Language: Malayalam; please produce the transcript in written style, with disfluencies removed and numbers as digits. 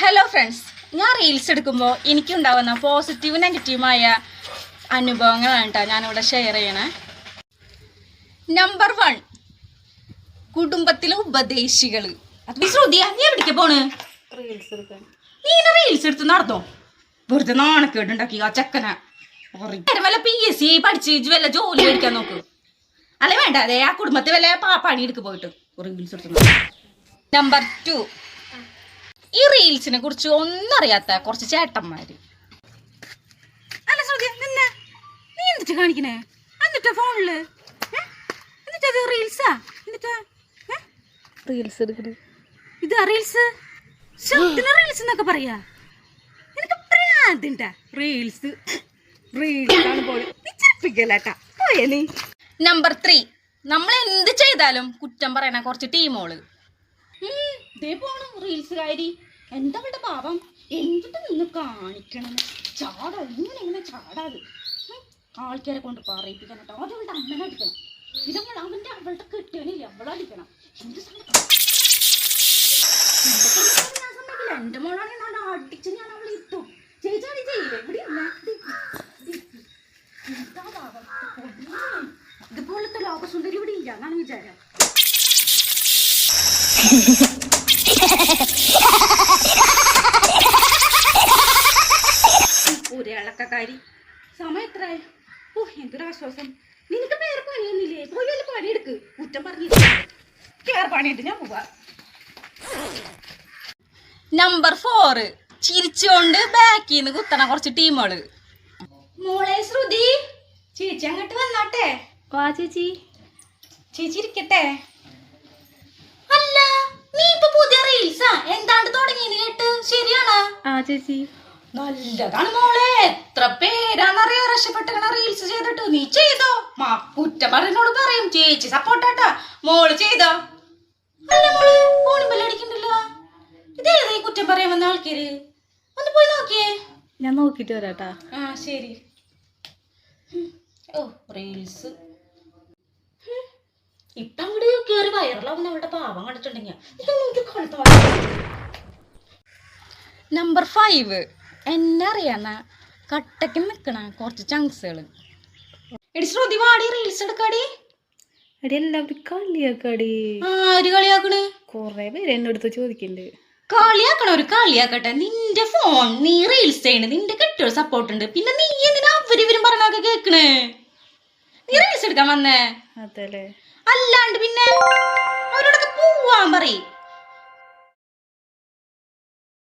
ഹലോ ഫ്രണ്ട്സ്, ഞാൻ റീൽസ് എടുക്കുമ്പോൾ എനിക്കുണ്ടാകുന്ന പോസിറ്റീവ് നെഗറ്റീവുമായ അനുഭവങ്ങളാണ് കേട്ടോ ഞാനിവിടെ ഷെയർ ചെയ്യണേ. നമ്പർ 1, കുടുംബത്തിലെ ഉപദേശികൾ. അത് ശ്രുതിയാ, നീ എവിടേക്ക് പോണ്? റീൽസ് എടുക്കാൻ. നീ റീൽസ് എടുത്ത് നടന്നോ? വെറുതെ നാണക്കേടുണ്ടാക്കി ആ ചെക്കന. വല്ല PSC പഠിച്ച് വല്ല ജോലി മേടിക്കാൻ നോക്ക്. അല്ലെ വേണ്ട, അതെ ആ കുടുംബത്തിൽ വല്ല പണിയെടുക്ക് പോയിട്ട് റീൽസ് എടുത്തു. നമ്പർ 2, ഈ റീൽസിനെ കുറിച്ച് ഒന്നും അറിയാത്ത കുറച്ച് ചേട്ടന്മാര്. അല്ല ശ്രുതി, നിന്നെ നീ എന്നിട്ട് കാണിക്കണേ? എന്നിട്ടാ ഫോണില് എന്നിട്ടത് റീൽസാ? എന്നിട്ടാ റീൽസ് എടുക്കണ ഇതാ റീൽസ്? റീൽസ് എന്നൊക്കെ പറയാ? നിനക്ക് പ്രാന്തിണ്ടാ? റീൽസ് റീൽസാണ് പോയി ചിരിപ്പിക്കല്ലേട്ടാ, പോയേ നീ. നമ്പർ 3, നമ്മൾ എന്ത് ചെയ്താലും കുറ്റം പറയണ കുറച്ച് ടീമോള്. ഇതേ പോണം റീൽസുകാരി. എന്താ അവളുടെ പാപം? എന്തിട്ട് നിന്ന് കാണിക്കണം? ചാടാ, ഇങ്ങനെ ചാടാത് ആൾക്കാരെ കൊണ്ട് പറയിപ്പിക്കണം കേട്ടോ. അത് അവളുടെ അമ്മനെ അടിക്കണം. ഇതങ്ങൾ അവളുടെ കെട്ടിയനില്ല, അവളടിക്കണം. എന്ത് എന്റെ മോളാണെങ്കിൽ ഞാൻ അടിച്ച് ഞാൻ അവളെ ഇട്ടും. ചേച്ചാടി ചെയ്യില്ല, എവിടെയല്ല എന്താ പാപം? ഇതുപോലത്തെ ലോകസുന്ദരി ഇവിടെ ഇല്ല എന്നാണ് വിചാരം. ഒരേളക്കാരി സമയം എത്രയായി? ഓ, എന്തൊരു ആശ്വാസം. നിനക്ക് വേറെ പണിയൊന്നുമില്ലേ? പോയി വല്ല പണിയെടുക്ക്. കുറ്റം പറഞ്ഞിട്ട് വേറെ പണിയുണ്ട്, ഞാൻ പോവാ. നമ്പർ 4, ചിരിച്ചുകൊണ്ട് ബാക്കിൽ നിന്ന് കുത്തണ കുറച്ച് ടീമുകള്. മോളെ ശ്രുതി, ചേച്ചി അങ്ങോട്ട് വന്നാട്ടെ. വാ ചേച്ചി. ചേച്ചി ഇരിക്കട്ടെ. അല്ല, നീ ഇപ്പൊ പുതിയ റീൽസാ എന്താണ്ട് തുടങ്ങിയെന്ന് കേട്ട്, ശരിയാണോ? ആ ചേച്ചി, നല്ലതാണ് മോളെ. എത്ര പേരാന്നറിയാ രക്ഷപ്പെട്ട റീൽസ് ചെയ്തിട്ട്. നീ ചെയ്തോ? കുറ്റം പറഞ്ഞോട് പറയും. ചേച്ചി സപ്പോർട്ടാട്ടാ. മോള് ചെയ്തോ? അല്ല മോള് ഫോണും ബെല്ലടിക്കണ്ടല്ലോ. ഇതേതാ കുറ്റം പറയാൻ വന്ന ആൾക്കാര്? ഒന്ന് പോയി നോക്കിയേ. ഞാൻ നോക്കിട്ട് വരാട്ടാ. ആ ശരി. ഓ റീൽസ് ഇപ്പൊ അങ്ങോട്ട് കേറി വൈറലാവുന്ന അവളുടെ പാവം കണ്ടിട്ടുണ്ടെങ്കിൽ. നമ്പർ 5, എന്നെ അറിയാന്ന കട്ടയ്ക്ക് നിക്കണ കുറച്ച് ചങ്സുകള്. എടി ശ്രുതി, വാടി റീൽസ് എടുക്കാടി. എടി എല്ലാവരും കളിയാക്കടി. ആര് കളിയാക്കണ്? കൊറേ പേര് എന്നെ അടുത്ത് ചോദിക്കണ്ട്. കളിയാക്കണ ഒരു കളിയാക്കട്ടെ. നിന്റെ ഫോൺ, നീ റീൽസ് ചെയ്യണ, നിന്റെ കെട്ടിയോട് സപ്പോർട്ട് ഉണ്ട്. പിന്നെ നീ എന്തിനാ അവരിവരും പറഞ്ഞൊക്കെ കേക്കണേ? നീ റീൽസ് എടുക്കാൻ വന്നേ? അതല്ലേ. അല്ലാണ്ട് പിന്നെ അവരോടൊക്കെ പോവാൻ പറയും.